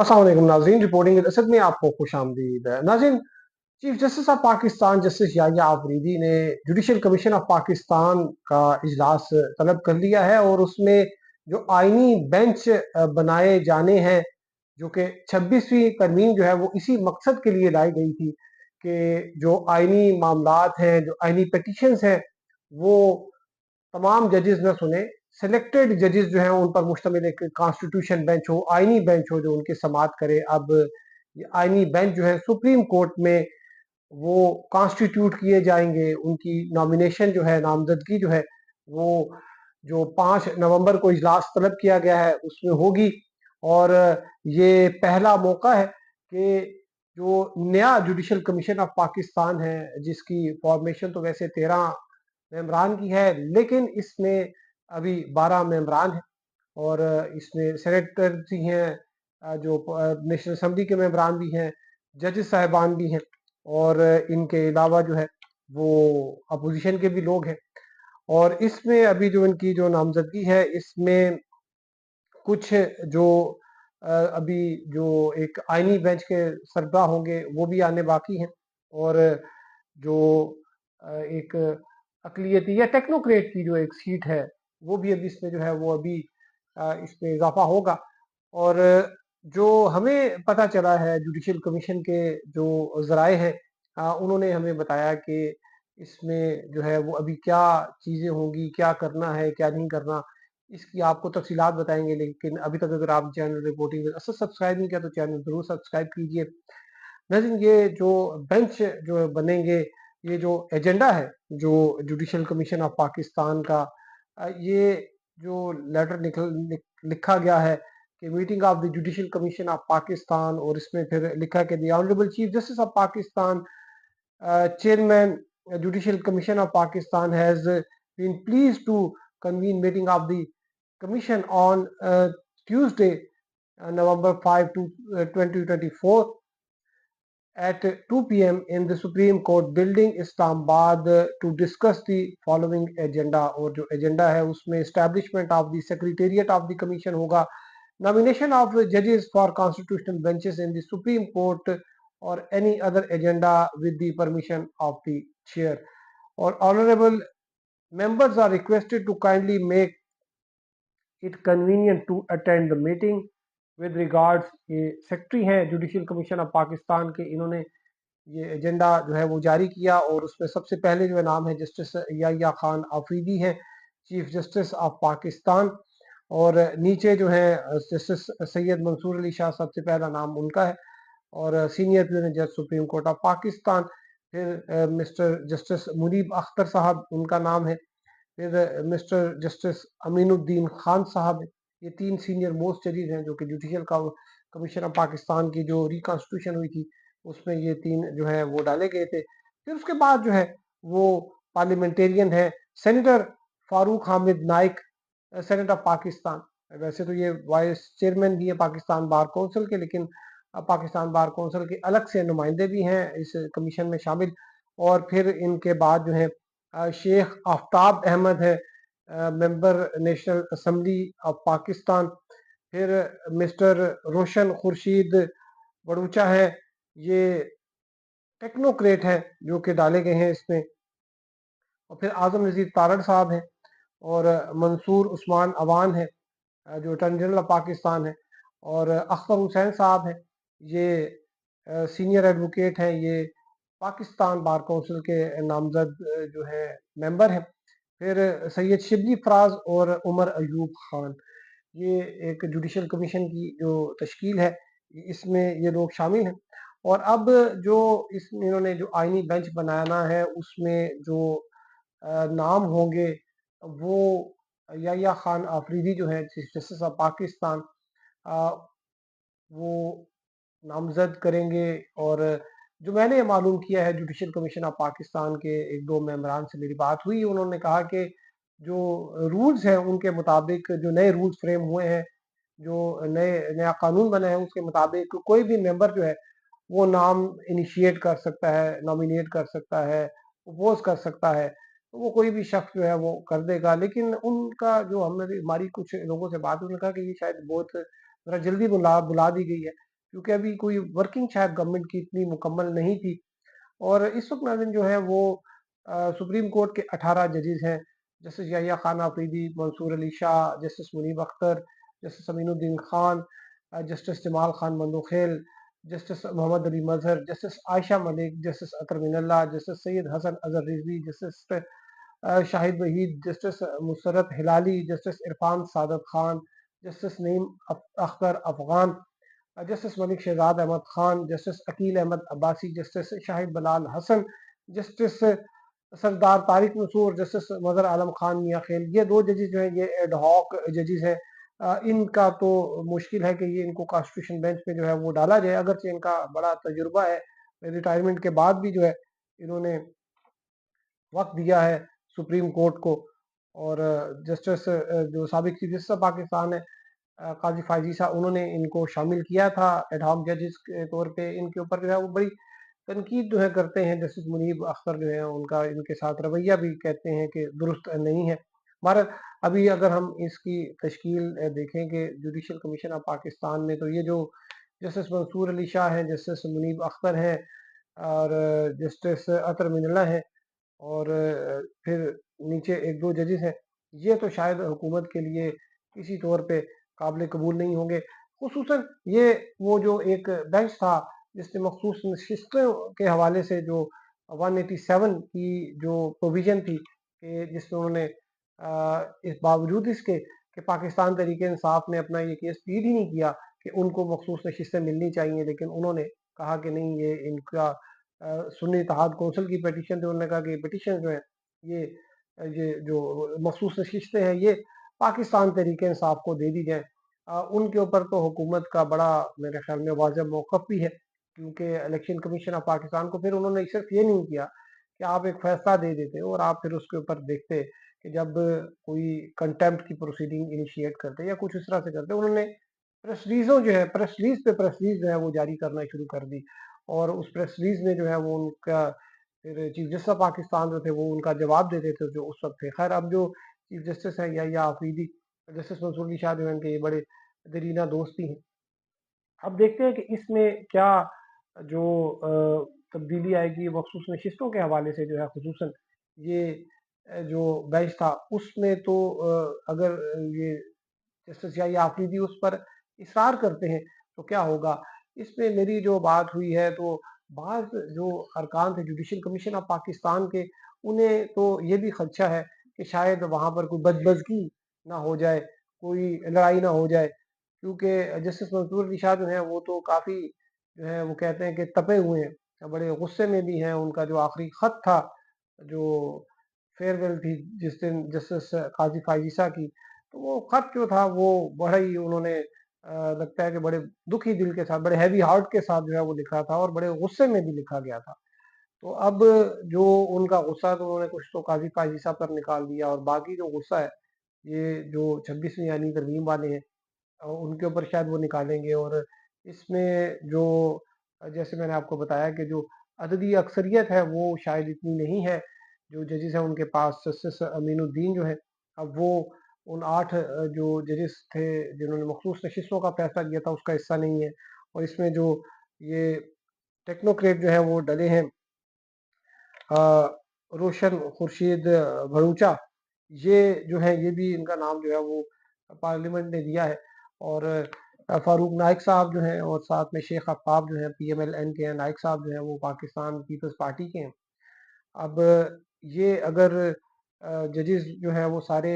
अस्सलाम वालेकुम नाज़रीन, रिपोर्टिंग विद असद में आपको खुशामदीद। नाज़रीन, chief justice of Pakistan justice Yahya Afridi ने जुडिशल कमीशन ऑफ पाकिस्तान का इजलास तलब कर लिया है और उसमें जो आईनी बेंच बनाए जाने हैं, जो कि 26वीं तरमीम जो है वो इसी मकसद के लिए लाई गई थी कि जो आईनी मामलात हैं, जो आईनी पिटिशंस हैं, वो तमाम जजेस न सुने, सिलेक्टेड जजेस जो हैं उन पर मुश्तमिल एक कॉन्स्टिट्यूशन बेंच हो, आईनी बेंच हो जो उनकी समाअत करे। अब ये आईनी बेंच जो है सुप्रीम कोर्ट में वो कॉन्स्टिट्यूट किए जाएंगे। उनकी नॉमिनेशन जो है, नामजदगी जो है वो जो 5 नवंबर को इजलास तलब किया गया है उसमें होगी। और ये पहला मौका है कि जो नया जुडिशल कमीशन ऑफ पाकिस्तान है, जिसकी फॉर्मेशन तो वैसे 13 मेंबरान की है, लेकिन इसमें अभी 12 मेंबरान हैं और इसमें सेनेटर भी हैं, जो नेशनल असम्बली के मेंबरान भी हैं, जजेस साहिबान भी हैं और इनके अलावा जो है वो अपोजिशन के भी लोग हैं। और इसमें अभी जो इनकी जो नामजदगी है, इसमें कुछ जो अभी जो एक आईनी बेंच के सरबराह होंगे वो भी आने बाकी हैं और जो एक अकलियती या टेक्नोक्रेट की जो एक सीट है वो भी अभी इसमें जो है वो अभी इसमें इजाफा होगा। और जो हमें पता चला है जुडिशल कमीशन के जो ज़राए हैं, उन्होंने हमें बताया कि इसमें जो है वो अभी क्या चीज़ें होंगी, क्या करना है क्या नहीं करना, इसकी आपको तफसीलात बताएंगे। लेकिन अभी तक अगर आप channel reporting with Asad subscribe नहीं किया तो चैनल जरूर सब्सक्राइब कीजिए। नाज़रीन, ये जो बेंच जो बनेंगे, ये जो एजेंडा है जो जुडिशल कमीशन ऑफ पाकिस्तान का, ये जो लेटर लिखा गया है कि meeting of the judicial commission of Pakistan, और इसमें फिर लिखा है कि the honourable chief justice of Pakistan, chairman Judicial Commission of Pakistan has been pleased to convene meeting of the commission on Tuesday, November 5 2024 at 2 p.m. in the Supreme Court building Islamabad to discuss the following agenda। और जो agenda है उसमें establishment of the secretariat of the commission होगा, nomination of judges for constitutional benches in the Supreme Court or any other agenda with the permission of the chair। और honorable members are requested to kindly make it convenient to attend the meeting with regards। ये secretary हैं judicial commission of Pakistan के, इन्होंने ये agenda जो है वो जारी किया और उसमें सबसे पहले जो है नाम है जस्टिस याहिया खान आफरीदी हैं, चीफ जस्टिस ऑफ पाकिस्तान। और नीचे जो है जस्टिस सैयद मंसूर अली शाह, सबसे पहला नाम उनका है और सीनियर प्यून जज सुप्रीम कोर्ट ऑफ पाकिस्तान। फिर मिस्टर जस्टिस मुनीब अख्तर साहब, उनका नाम है। फिर मिस्टर जस्टिस अमीनुद्दीन खान साहब हैं। ये 3 सीनियर मोस्ट जजेस हैं जो कि जुडिशल कमीशन ऑफ पाकिस्तान की जो रिकॉन्स्टिट्यूशन हुई थी उसमें ये 3 जो है वो डाले गए थे। फिर उसके बाद जो है वो पार्लियामेंटेरियन है senator Farooq Hamid Naik, senate of Pakistan. वैसे तो ये वाइस चेयरमैन भी है पाकिस्तान बार कौंसिल के, लेकिन पाकिस्तान बार कौंसिल के अलग से नुमाइंदे भी हैं इस कमीशन में शामिल। और फिर इनके बाद जो है शेख आफ्ताब अहमद है, member national assembly of Pakistan. फिर मिस्टर रोशन खुर्शीद बड़ूचा है, ये टेक्नोक्रेट है जो कि डाले गए हैं इसमें। और फिर आजम नज़ीर तारड़ साहब हैं और मंसूर उस्मान अवान है जो अटॉर्नी जनरल ऑफ पाकिस्तान है। और अख्तर हुसैन साहब हैं, ये सीनियर एडवोकेट हैं, ये पाकिस्तान बार कौंसिल के नामजद जो है मेंबर हैं। फिर सैयद शिबली फराज और उमर अयूब खान, ये एक जुडिशल कमीशन की जो तश्कील है इसमें ये लोग शामिल हैं। और अब जो इन्होंने जो आईनी बेंच बनाना है उसमें जो नाम होंगे वो याहिया खान आफरीदी जो है चीफ जस्टिस ऑफ पाकिस्तान, वो नामजद करेंगे। और जो मैंने मालूम किया है जुडिशल कमीशन ऑफ पाकिस्तान के 1-2 मेंबरान से मेरी बात हुई, उन्होंने कहा कि जो रूल्स हैं उनके मुताबिक, जो नए रूल्स फ्रेम हुए हैं, जो नया कानून बना है उसके मुताबिक कोई भी मेंबर जो है वो नाम इनिशिएट कर सकता है, नॉमिनेट कर सकता है, अपोज कर सकता है, तो वो कोई भी शख्स जो है वो कर देगा। लेकिन उनका जो हमारी कुछ लोगों से बात हुई, उन्होंने कहा कि ये शायद बहुत ज़रा जल्दी बुला बुला दी गई है, क्योंकि अभी कोई वर्किंग शायद गवर्नमेंट की इतनी मुकम्मल नहीं थी। और इस वक्त नाज़रीन जो है वो सुप्रीम कोर्ट के 18 जजेस हैं, justice Yahya Khan Afridi, Mansoor Ali Shah, justice Munib Akhtar, justice Aminuddin Khan, justice Jamal Khan Mandokhail, justice Mohammad Ali Mazhar, justice Ayesha Malik, justice Athar Minallah, justice Syed Hasan Azhar Rizvi, justice Shahid Waheed, justice Musarrat Hilali, justice Irfan Saadat Khan, justice Naeem Akhtar Afghan, justice Malik Shahzad Ahmed Khan, justice Aqeel Ahmed Abbasi, justice Shahid Bilal Hassan, justice Sardar Tariq Nasoor, justice Mazhar आलम खान मियाँ खेल, ये दो जजेस जो हैं ये एडहॉक जजेस हैं। इनका तो मुश्किल है कि ये इनको कॉन्स्टिट्यूशन बेंच पे जो है वो डाला जाए, अगरचे इनका बड़ा तजुर्बा है, रिटायरमेंट के बाद भी जो है इन्होंने वक्त दिया है सुप्रीम कोर्ट को। और जस्टिस जो साबिक चीफ जस्टिस ऑफ पाकिस्तान है काजी फायजीसा, उन्होंने इनको शामिल किया था एडहॉक जजेस के तौर पे। इनके ऊपर जो है वो बड़ी तनकीद जो है करते हैं जस्टिस मुनीब अख्तर जो है, उनका इनके साथ रवैया भी कहते हैं कि दुरुस्त नहीं है। भारत अभी अगर हम इसकी तश्कील देखें कि जुडिशल कमीशन ऑफ पाकिस्तान में, तो ये जो जस्टिस मंसूर अली शाह हैं, जस्टिस मुनीब अख्तर हैं और जस्टिस अतर मिनल्ला हैं, और फिर नीचे एक दो जजेस हैं, ये तो शायद हुकूमत के लिए किसी तौर पे काबिल कबूल नहीं होंगे। खुसूसन ये वो जो एक बेंच था जिसने मखसूस नशिस्तों के हवाले से जो 187 की जो प्रोविजन थी कि जिसमें उन्होंने इस बावजूद इसके कि पाकिस्तान तरीके इंसाफ ने अपना ये केस प्लीड ही नहीं किया कि उनको मखसूस नशिस्तें मिलनी चाहिए, लेकिन उन्होंने कहा कि नहीं, ये इनका सुन्नी इत्तेहाद कौंसिल की पिटीशन थी, उन्होंने कहा कि पिटीशन जो है ये ये जो मखसूस नशिस्तें हैं ये पाकिस्तान तरीके इंसाफ को दे दी जाए। उनके ऊपर तो हुकूमत का बड़ा मेरे ख्याल में वाज़ेह मौक़िफ़ भी है, क्योंकि इलेक्शन कमीशन ऑफ पाकिस्तान को फिर उन्होंने सिर्फ ये नहीं किया कि आप एक फैसला दे देते और आप फिर उसके ऊपर देखते कि जब कोई कंटेम्प्ट की प्रोसीडिंग इनिशिएट करते या कुछ इस तरह से करते, उन्होंने प्रेस रिलीजों जो है प्रेस रिलीज पे प्रेस रिलीज जो है वो जारी करना शुरू कर दी। और उस प्रेस रिलीज में जो है वो उनका फिर चीफ जस्टिस ऑफ पाकिस्तान जो थे वो उनका जवाब देते थे जो उस वक्त थे। खैर अब जो चीफ जस्टिस है या आफरीदी, जस्टिस मंसूर अली शाह जो है इनके ये बड़े दरीना दोस्त भी हैं। अब देखते हैं कि इसमें क्या जो तब्दीली आएगी मखसूस नशिस्तों के हवाले से जो है, खसूसन ये जो बेंच था उसमें तो अगर ये जस्टिस या आफरीदी उस पर इसरार करते हैं तो क्या होगा। इसमें मेरी जो बात हुई है तो बाज़ जो अरकान थे जुडिशल कमीशन ऑफ पाकिस्तान के, उन्हें तो ये भी खदशा है कि शायद वहाँ पर कोई बदबज़गी ना हो जाए, कोई लड़ाई ना हो जाए, क्योंकि जस्टिस मंसूर अली शाह जो हैं वो तो काफ़ी जो है वो कहते हैं कि तपे हुए हैं, बड़े गुस्से में भी हैं। उनका जो आखिरी ख़त था, जो फेयरवेल थी जिस दिन जस्टिस काजी फायजीसा की, तो वो ख़त जो था वो बड़ा ही उन्होंने लगता है कि बड़े दुखी दिल के साथ, बड़े हैवी हार्ट के साथ जो है वो लिखा था और बड़े गुस्से में भी लिखा गया था। तो अब जो उनका गुस्सा, तो उन्होंने कुछ तो काजी फायजीसा पर निकाल दिया, और बाकी जो गुस्सा है ये जो 26वीं यानी तरमीम वाले हैं उनके ऊपर शायद वो निकालेंगे। और इसमें जो जैसे मैंने आपको बताया कि जो अददी अक्सरियत है वो शायद इतनी नहीं है जो जजेस हैं उनके पास। जस्टिस अमीनुद्दीन जो है, अब वो उन 8 जो जजेस थे जिन्होंने मखसूस नशिस्तों का फैसला किया था उसका हिस्सा नहीं है। और इसमें जो ये टेक्नोक्रेट जो है वो डले हैं, अ, रोशन खुर्शीद भरूचा, ये जो है ये भी इनका नाम जो है वो पार्लियामेंट ने दिया है। और फारूक नाइक साहब जो हैं और साथ में शेख अफ्ताब जो हैं PMLN के हैं, नाइक साहब जो हैं वो पाकिस्तान पीपल्स पार्टी के हैं। अब ये अगर जजेस जो है वो सारे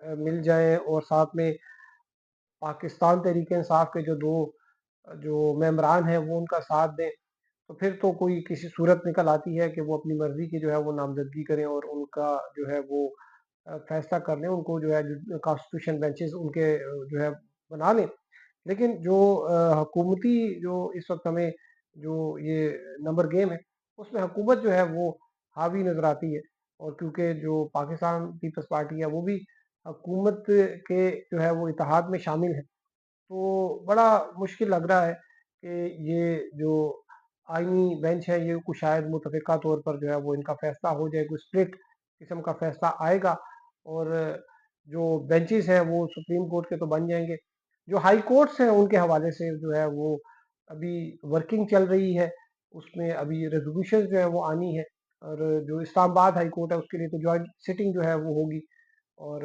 मिल जाएं और साथ में पाकिस्तान तहरीक इंसाफ के जो दो जो मेंबरान हैं वो उनका साथ दें, तो फिर तो कोई किसी सूरत निकल आती है कि वो अपनी मर्जी की जो है वो नामजदगी करें और उनका जो है वो फैसला कर लें, उनको जो है कॉन्स्टिट्यूशन बेंचेस उनके जो है बना लें। लेकिन जो हुकूमती जो इस वक्त हमें जो ये नंबर गेम है उसमें हुकूमत जो है वो हावी नजर आती है। और क्योंकि जो पाकिस्तान पीपल्स पार्टी है वो भी हुकूमत के जो है वो इत्तेहाद में शामिल है, तो बड़ा मुश्किल लग रहा है कि ये जो आईनी बेंच है ये कुछ शायद मुतफ़िका तौर पर जो है वो इनका फैसला हो जाए, कोई स्प्लिट किस्म का फैसला आएगा। और जो बेंचेस हैं वो सुप्रीम कोर्ट के तो बन जाएंगे, जो हाई कोर्ट्स हैं उनके हवाले से जो है वो ابھی ورکنگ چل رہی ہے، اس میں ابھی ریزولوشن جو ہے وہ آنی ہے، اور جو اسلام آباد ہائی کورٹ ہے اس کے لیے تو جوائنٹ سٹنگ جو ہے وہ ہوگی، اور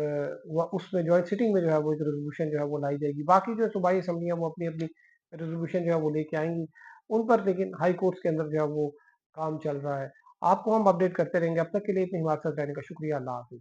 اس میں جوائنٹ سٹنگ میں جو ہے وہ ایک ریزولوشن جو ہے وہ لائی جائے گی، باقی جو صوبائی اسمبلیاں وہ اپنی اپنی ریزولوشن جو ہے وہ لے کے آئیں گی ان پر، لیکن ہائی کورٹس کے اندر جو ہے وہ کام چل رہا ہے۔ آپ کو ہم اپڈیٹ کرتے رہیں گے، اب تک کے لیے اتنی حمایت سے رہنے کا شکریہ، اللہ حافظ۔